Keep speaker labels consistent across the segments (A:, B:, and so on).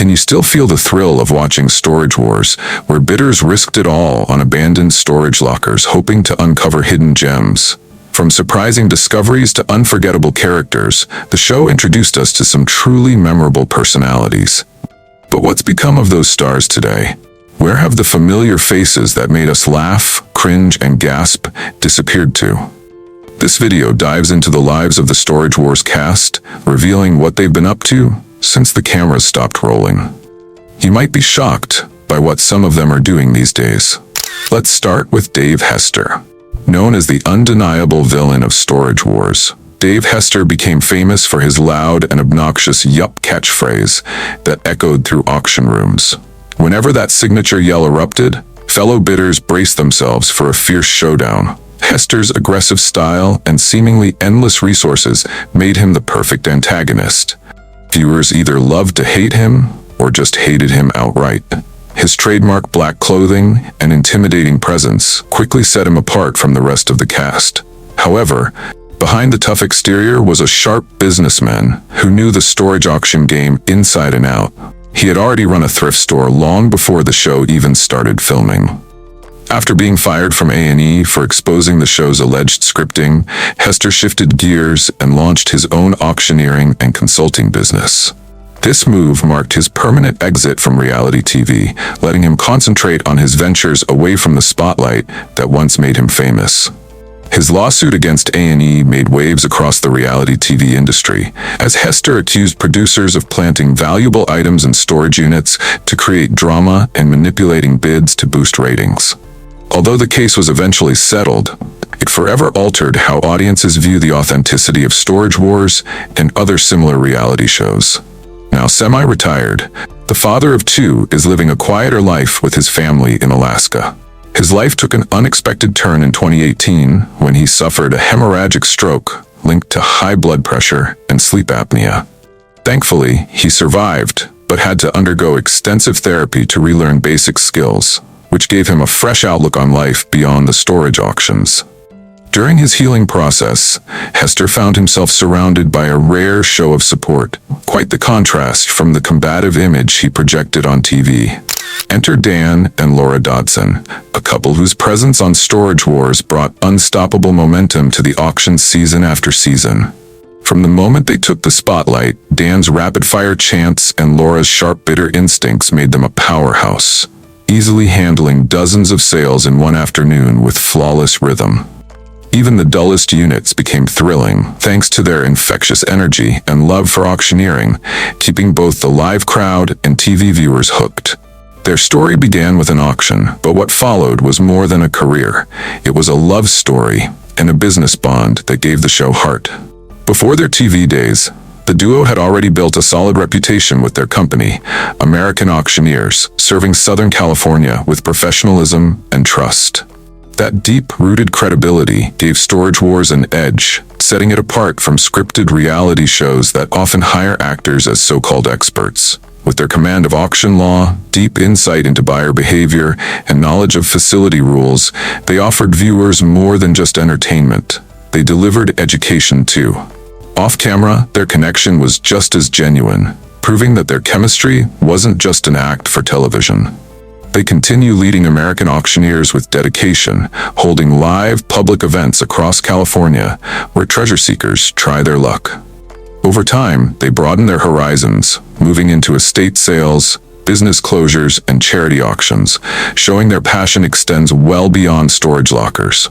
A: Can you still feel the thrill of watching Storage Wars, where bidders risked it all on abandoned storage lockers hoping to uncover hidden gems? From surprising discoveries to unforgettable characters, the show introduced us to some truly memorable personalities. But what's become of those stars today? Where have the familiar faces that made us laugh, cringe, and gasp disappeared to? This video dives into the lives of the Storage Wars cast, revealing what they've been up to since the cameras stopped rolling. You might be shocked by what some of them are doing these days. Let's start with Dave Hester. Known as the undeniable villain of Storage Wars, Dave Hester became famous for his loud and obnoxious "yup" catchphrase that echoed through auction rooms. Whenever that signature yell erupted, fellow bidders braced themselves for a fierce showdown. Hester's aggressive style and seemingly endless resources made him the perfect antagonist. Viewers either loved to hate him or just hated him outright. His trademark black clothing and intimidating presence quickly set him apart from the rest of the cast. However, behind the tough exterior was a sharp businessman who knew the storage auction game inside and out. He had already run a thrift store long before the show even started filming. After being fired from A&E for exposing the show's alleged scripting, Hester shifted gears and launched his own auctioneering and consulting business. This move marked his permanent exit from reality TV, letting him concentrate on his ventures away from the spotlight that once made him famous. His lawsuit against A&E made waves across the reality TV industry, as Hester accused producers of planting valuable items in storage units to create drama and manipulating bids to boost ratings. Although the case was eventually settled, it forever altered how audiences view the authenticity of Storage Wars and other similar reality shows. Now semi-retired, the father of two is living a quieter life with his family in Alaska. His life took an unexpected turn in 2018 when he suffered a hemorrhagic stroke linked to high blood pressure and sleep apnea. Thankfully, he survived, but had to undergo extensive therapy to relearn basic skills, which gave him a fresh outlook on life beyond the storage auctions. During his healing process, Hester found himself surrounded by a rare show of support, quite the contrast from the combative image he projected on TV. Enter Dan and Laura Dodson, a couple whose presence on Storage Wars brought unstoppable momentum to the auction season after season. From the moment they took the spotlight, Dan's rapid-fire chants and Laura's sharp bidder instincts made them a powerhouse, easily handling dozens of sales in one afternoon with flawless rhythm. Even the dullest units became thrilling, thanks to their infectious energy and love for auctioneering, keeping both the live crowd and TV viewers hooked. Their story began with an auction, but what followed was more than a career. It was a love story and a business bond that gave the show heart. Before their TV days, the duo had already built a solid reputation with their company, American Auctioneers, serving Southern California with professionalism and trust. That deep-rooted credibility gave Storage Wars an edge, setting it apart from scripted reality shows that often hire actors as so-called experts. With their command of auction law, deep insight into buyer behavior, and knowledge of facility rules, they offered viewers more than just entertainment. They delivered education too. Off-camera, their connection was just as genuine, proving that their chemistry wasn't just an act for television. They continue leading American Auctioneers with dedication, holding live public events across California where treasure seekers try their luck. Over time, they broaden their horizons, moving into estate sales, business closures, and charity auctions, showing their passion extends well beyond storage lockers.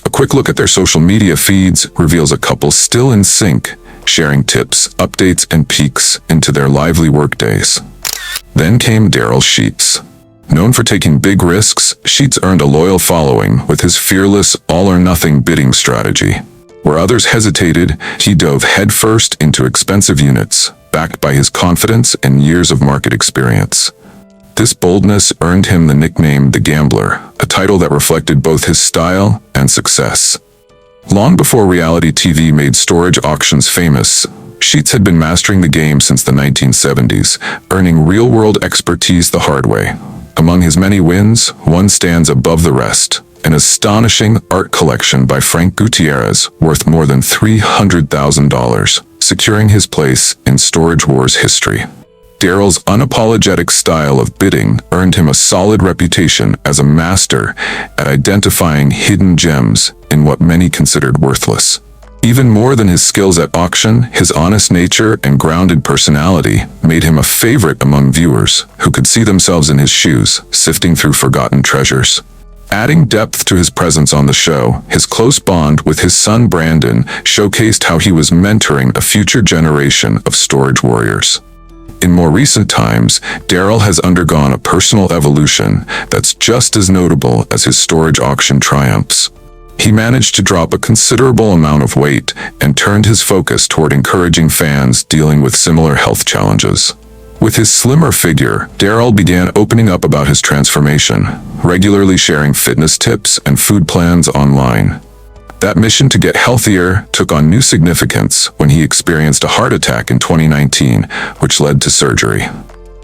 A: A quick look at their social media feeds reveals a couple still in sync, sharing tips, updates, and peeks into their lively workdays. Then came Daryl Sheets. Known for taking big risks, Sheets earned a loyal following with his fearless, all-or-nothing bidding strategy. Where others hesitated, he dove headfirst into expensive units, backed by his confidence and years of market experience. This boldness earned him the nickname The Gambler, a title that reflected both his style and success. Long before reality TV made storage auctions famous, Sheets had been mastering the game since the 1970s, earning real-world expertise the hard way. Among his many wins, one stands above the rest: an astonishing art collection by Frank Gutierrez worth more than $300,000, securing his place in Storage Wars history. Daryl's unapologetic style of bidding earned him a solid reputation as a master at identifying hidden gems in what many considered worthless. Even more than his skills at auction, his honest nature and grounded personality made him a favorite among viewers who could see themselves in his shoes, sifting through forgotten treasures. Adding depth to his presence on the show, his close bond with his son Brandon showcased how he was mentoring a future generation of storage warriors. In more recent times, Daryl has undergone a personal evolution that's just as notable as his storage auction triumphs. He managed to drop a considerable amount of weight and turned his focus toward encouraging fans dealing with similar health challenges. With his slimmer figure, Daryl began opening up about his transformation, regularly sharing fitness tips and food plans online. That mission to get healthier took on new significance when he experienced a heart attack in 2019, which led to surgery.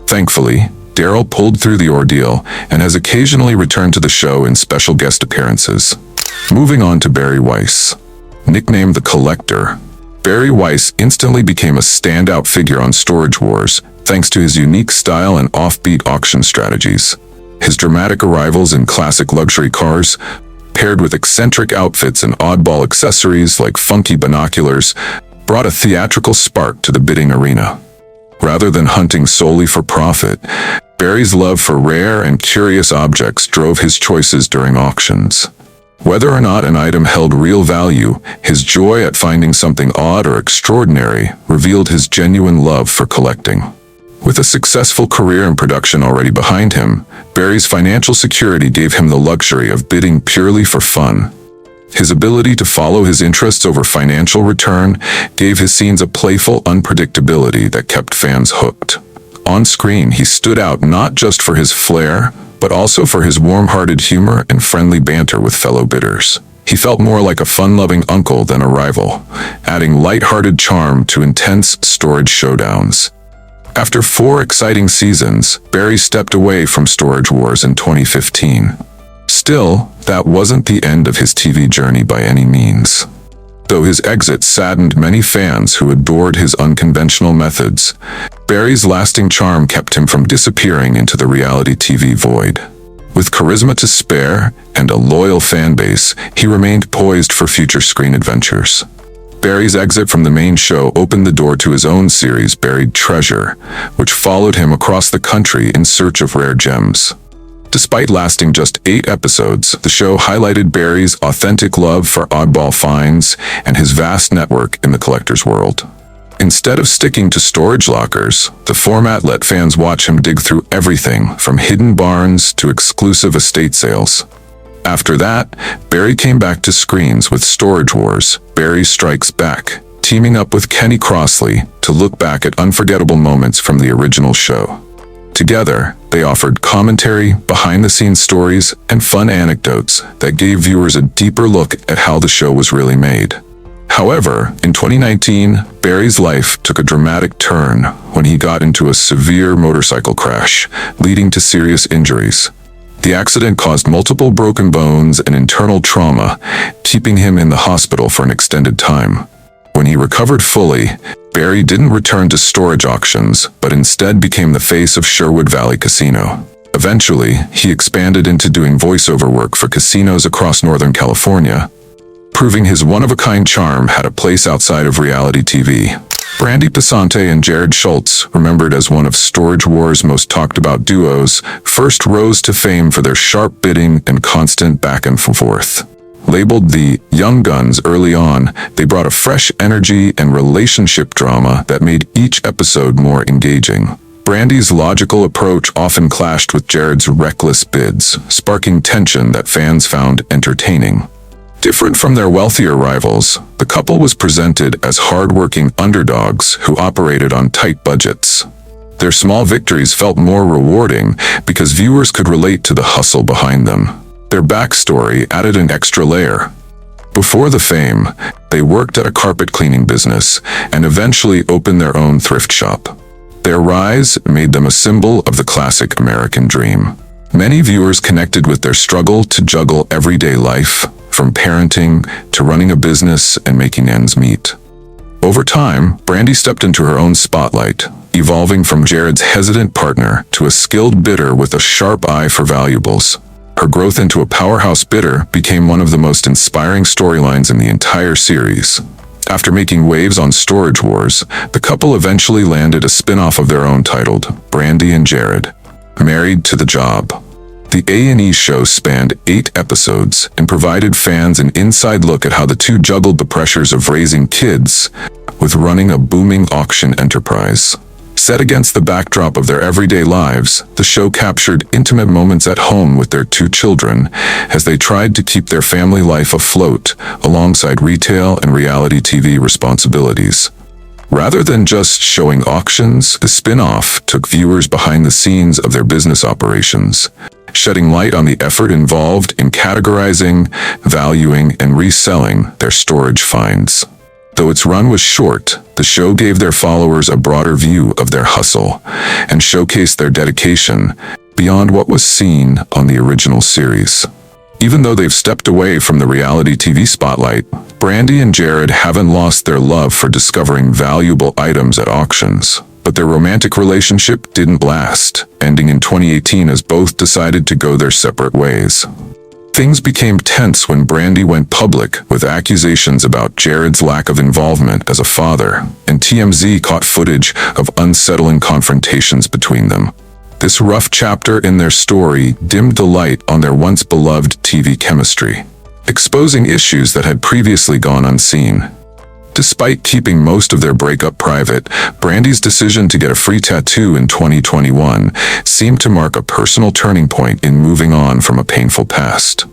A: Thankfully, Daryl pulled through the ordeal and has occasionally returned to the show in special guest appearances. Moving on to Barry Weiss. Nicknamed the Collector, Barry Weiss instantly became a standout figure on Storage Wars thanks to his unique style and offbeat auction strategies. His dramatic arrivals in classic luxury cars, paired with eccentric outfits and oddball accessories like funky binoculars, brought a theatrical spark to the bidding arena. Rather than hunting solely for profit, Barry's love for rare and curious objects drove his choices during auctions. Whether or not an item held real value, his joy at finding something odd or extraordinary revealed his genuine love for collecting. With a successful career in production already behind him, Barry's financial security gave him the luxury of bidding purely for fun. His ability to follow his interests over financial return gave his scenes a playful unpredictability that kept fans hooked. On screen, he stood out not just for his flair, but also for his warm-hearted humor and friendly banter with fellow bidders. He felt more like a fun-loving uncle than a rival, adding light-hearted charm to intense storage showdowns. After 4 exciting seasons, Barry stepped away from Storage Wars in 2015. Still, that wasn't the end of his TV journey by any means. Though his exit saddened many fans who adored his unconventional methods, Barry's lasting charm kept him from disappearing into the reality TV void. With charisma to spare and a loyal fan base, he remained poised for future screen adventures. Barry's exit from the main show opened the door to his own series, Buried Treasure, which followed him across the country in search of rare gems. Despite lasting just 8 episodes, the show highlighted Barry's authentic love for oddball finds and his vast network in the collector's world. Instead of sticking to storage lockers, the format let fans watch him dig through everything from hidden barns to exclusive estate sales. After that, Barry came back to screens with Storage Wars, Barry Strikes Back, teaming up with Kenny Crossley to look back at unforgettable moments from the original show. Together, they offered commentary, behind-the-scenes stories, and fun anecdotes that gave viewers a deeper look at how the show was really made. However, in 2019, Barry's life took a dramatic turn when he got into a severe motorcycle crash, leading to serious injuries. The accident caused multiple broken bones and internal trauma, keeping him in the hospital for an extended time. When he recovered fully, Barry didn't return to storage auctions, but instead became the face of Sherwood Valley Casino. Eventually, he expanded into doing voiceover work for casinos across Northern California, proving his one-of-a-kind charm had a place outside of reality TV. Brandy Patante and Schultz, remembered as one of Storage Wars' most talked-about duos, first rose to fame for their sharp bidding and constant back and forth. Labeled the Young Guns early on, they brought a fresh energy and relationship drama that made each episode more engaging. Brandy's logical approach often clashed with Jared's reckless bids, sparking tension that fans found entertaining. Different from their wealthier rivals, the couple was presented as hard-working underdogs who operated on tight budgets. Their small victories felt more rewarding because viewers could relate to the hustle behind them. Their backstory added an extra layer. Before the fame, they worked at a carpet cleaning business and eventually opened their own thrift shop. Their rise made them a symbol of the classic American dream. Many viewers connected with their struggle to juggle everyday life, from parenting to running a business and making ends meet. Over time, Brandy stepped into her own spotlight, evolving from Jared's hesitant partner to a skilled bidder with a sharp eye for valuables. Her growth into a powerhouse bidder became one of the most inspiring storylines in the entire series. After making waves on Storage Wars, the couple eventually landed a spin-off of their own titled Brandy and Jared, Married to the Job. The A&E show spanned 8 episodes and provided fans an inside look at how the two juggled the pressures of raising kids with running a booming auction enterprise. Set against the backdrop of their everyday lives, the show captured intimate moments at home with their 2 children as they tried to keep their family life afloat alongside retail and reality TV responsibilities. Rather than just showing auctions, the spin-off took viewers behind the scenes of their business operations, shedding light on the effort involved in categorizing, valuing, and reselling their storage finds. Though its run was short, the show gave their followers a broader view of their hustle and showcased their dedication beyond what was seen on the original series. Even though they've stepped away from the reality TV spotlight, Brandy and Jared haven't lost their love for discovering valuable items at auctions. But their romantic relationship didn't last, ending in 2018 as both decided to go their separate ways. Things became tense when Brandy went public with accusations about Jared's lack of involvement as a father, and TMZ caught footage of unsettling confrontations between them. This rough chapter in their story dimmed the light on their once-beloved TV chemistry, exposing issues that had previously gone unseen. Despite keeping most of their breakup private, Brandy's decision to get a free tattoo in 2021 seemed to mark a personal turning point in moving on from a painful past.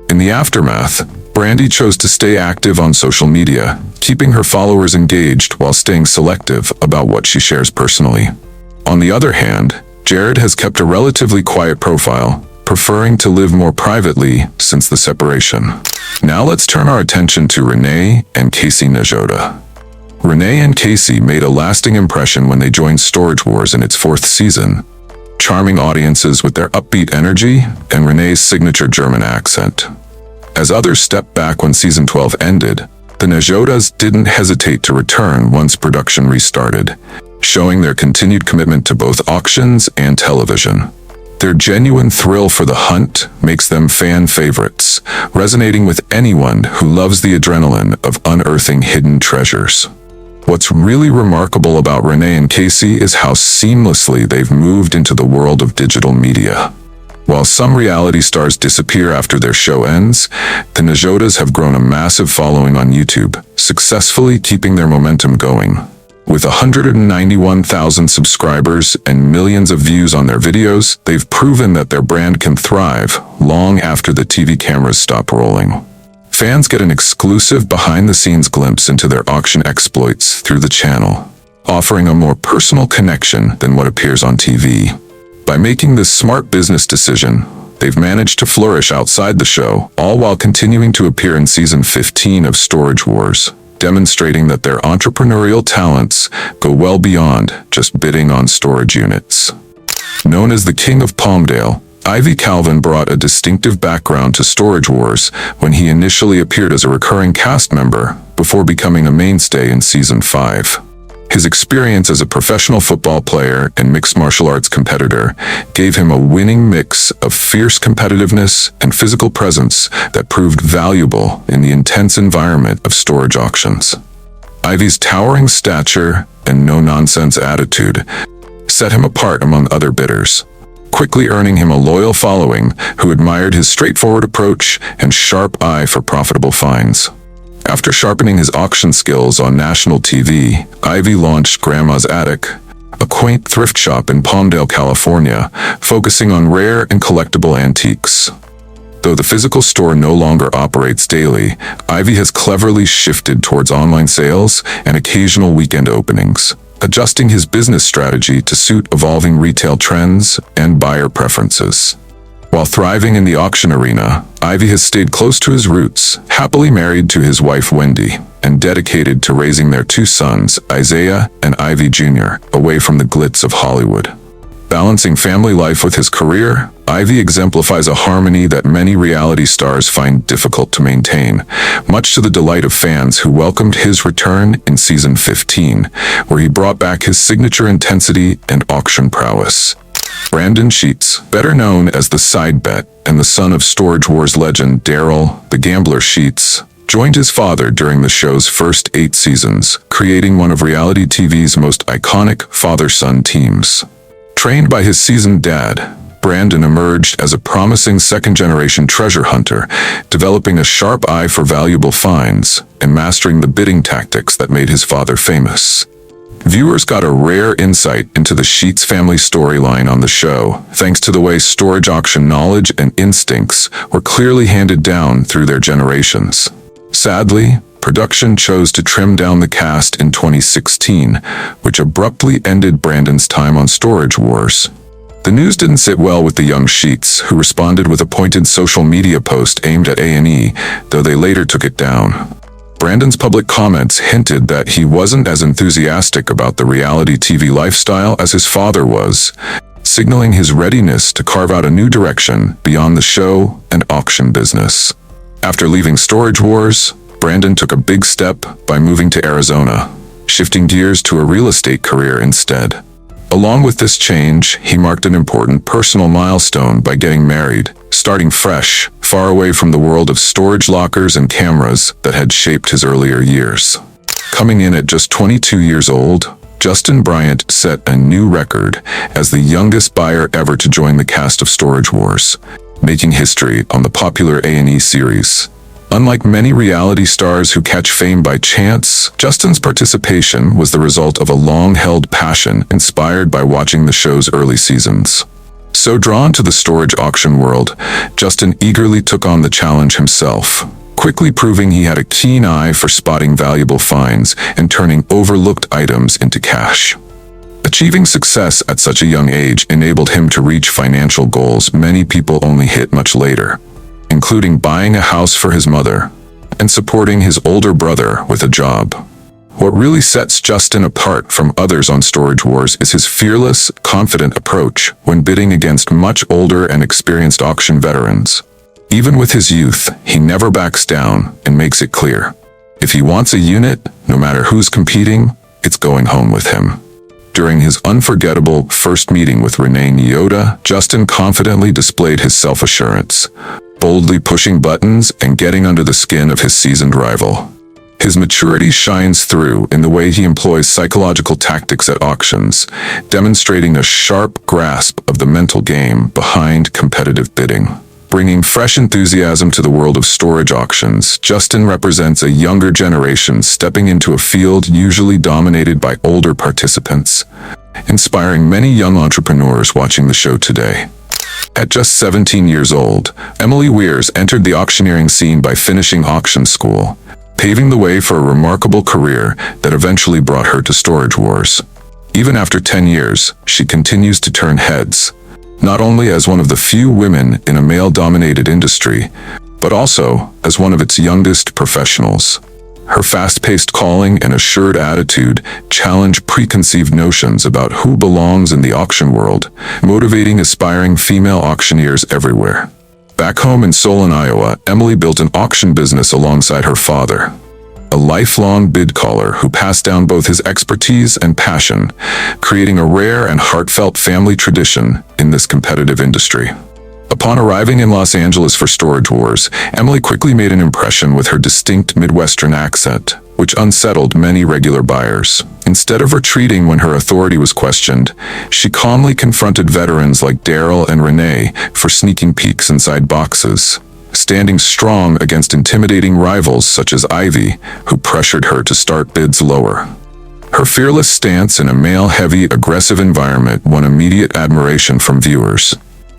A: In the aftermath, Brandy chose to stay active on social media, keeping her followers engaged while staying selective about what she shares personally. On the other hand, Jared has kept a relatively quiet profile, preferring to live more privately since the separation. Now let's turn our attention to Renee and Casey Najota. Renee and Casey made a lasting impression when they joined Storage Wars in its 4th season, charming audiences with their upbeat energy and Renee's signature German accent. As others stepped back when season 12 ended, the Najotas didn't hesitate to return once production restarted, showing their continued commitment to both auctions and television. Their genuine thrill for the hunt makes them fan favorites, resonating with anyone who loves the adrenaline of unearthing hidden treasures. What's really remarkable about Renee and Casey is how seamlessly they've moved into the world of digital media. While some reality stars disappear after their show ends, the Najotas have grown a massive following on YouTube, successfully keeping their momentum going. With 191,000 subscribers and millions of views on their videos, they've proven that their brand can thrive long after the TV cameras stop rolling. Fans get an exclusive behind-the-scenes glimpse into their auction exploits through the channel, offering a more personal connection than what appears on TV. By making this smart business decision, they've managed to flourish outside the show, all while continuing to appear in season 15 of Storage Wars, demonstrating that their entrepreneurial talents go well beyond just bidding on storage units. Known as the King of Palmdale, Ivy Calvin brought a distinctive background to Storage Wars when he initially appeared as a recurring cast member before becoming a mainstay in season 5. His experience as a professional football player and mixed martial arts competitor gave him a winning mix of fierce competitiveness and physical presence that proved valuable in the intense environment of storage auctions. Ivy's towering stature and no-nonsense attitude set him apart among other bidders, quickly earning him a loyal following who admired his straightforward approach and sharp eye for profitable finds. After sharpening his auction skills on national TV, Ivy launched Grandma's Attic, a quaint thrift shop in Palmdale, California, focusing on rare and collectible antiques. Though the physical store no longer operates daily, Ivy has cleverly shifted towards online sales and occasional weekend openings, adjusting his business strategy to suit evolving retail trends and buyer preferences. While thriving in the auction arena, Ivy has stayed close to his roots, happily married to his wife Wendy, and dedicated to raising their 2 sons, Isaiah and Ivy Jr., away from the glitz of Hollywood. Balancing family life with his career, Ivy exemplifies a harmony that many reality stars find difficult to maintain, much to the delight of fans who welcomed his return in season 15, where he brought back his signature intensity and auction prowess. Daryl Sheets, better known as the Side Bet and the son of Storage Wars legend Daryl, the Gambler Sheets, joined his father during the show's first 8 seasons, creating one of reality TV's most iconic father-son teams. Trained by his seasoned dad, Brandon emerged as a promising second-generation treasure hunter, developing a sharp eye for valuable finds and mastering the bidding tactics that made his father famous. Viewers got a rare insight into the Sheets family storyline on the show, thanks to the way storage auction knowledge and instincts were clearly handed down through their generations. Sadly, production chose to trim down the cast in 2016, which abruptly ended Brandon's time on Storage Wars. The news didn't sit well with the young Sheets, who responded with a pointed social media post aimed at A&E, though they later took it down. Brandon's public comments hinted that he wasn't as enthusiastic about the reality TV lifestyle as his father was, signaling his readiness to carve out a new direction beyond the show and auction business. After leaving Storage Wars, Brandon took a big step by moving to Arizona, shifting gears to a real estate career instead. Along with this change, he marked an important personal milestone by getting married, starting fresh, far away from the world of storage lockers and cameras that had shaped his earlier years. Coming in at just 22 years old, Bryant set a new record as the youngest buyer ever to join the cast of Storage Wars, making history on the popular A&E series. Unlike many reality stars who catch fame by chance, Justin's participation was the result of a long-held passion inspired by watching the show's early seasons. So drawn to the storage auction world, Justin eagerly took on the challenge himself, quickly proving he had a keen eye for spotting valuable finds and turning overlooked items into cash. Achieving success at such a young age enabled him to reach financial goals many people only hit much later, including buying a house for his mother and supporting his older brother with a job. What really sets Justin apart from others on Storage Wars is his fearless, confident approach when bidding against much older and experienced auction veterans. Even with his youth, he never backs down and makes it clear. If he wants a unit, no matter who's competing, it's going home with him. During his unforgettable first meeting with Renee Nyota, Justin confidently displayed his self-assurance, boldly pushing buttons and getting under the skin of his seasoned rival. His maturity shines through in the way he employs psychological tactics at auctions, demonstrating a sharp grasp of the mental game behind competitive bidding. Bringing fresh enthusiasm to the world of storage auctions, Justin represents a younger generation stepping into a field usually dominated by older participants, inspiring many young entrepreneurs watching the show today. At just 17 years old, Emily Weiss entered the auctioneering scene by finishing auction school, paving the way for a remarkable career that eventually brought her to Storage Wars. Even after 10 years, she continues to turn heads, not only as one of the few women in a male-dominated industry, but also as one of its youngest professionals. Her fast-paced calling and assured attitude challenge preconceived notions about who belongs in the auction world, motivating aspiring female auctioneers everywhere. Back home in Solon, Iowa, Emily built an auction business alongside her father, a lifelong bid caller who passed down both his expertise and passion, creating a rare and heartfelt family tradition in this competitive industry. Upon arriving in Los Angeles for Storage Wars, Emily quickly made an impression with her distinct Midwestern accent, which unsettled many regular buyers. Instead of retreating when her authority was questioned, she calmly confronted veterans like Daryl and Renee for sneaking peeks inside boxes, standing strong against intimidating rivals such as Ivy, who pressured her to start bids lower. Her fearless stance in a male-heavy, aggressive environment won immediate admiration from viewers.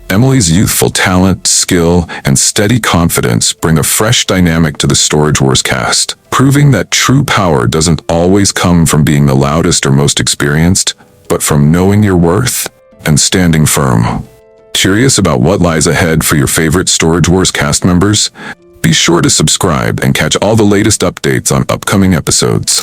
A: Emily's youthful talent, skill, and steady confidence bring a fresh dynamic to the Storage Wars cast, proving that true power doesn't always come from being the loudest or most experienced, but from knowing your worth and standing firm. Curious about what lies ahead for your favorite Storage Wars cast members? Be sure to subscribe and catch all the latest updates on upcoming episodes.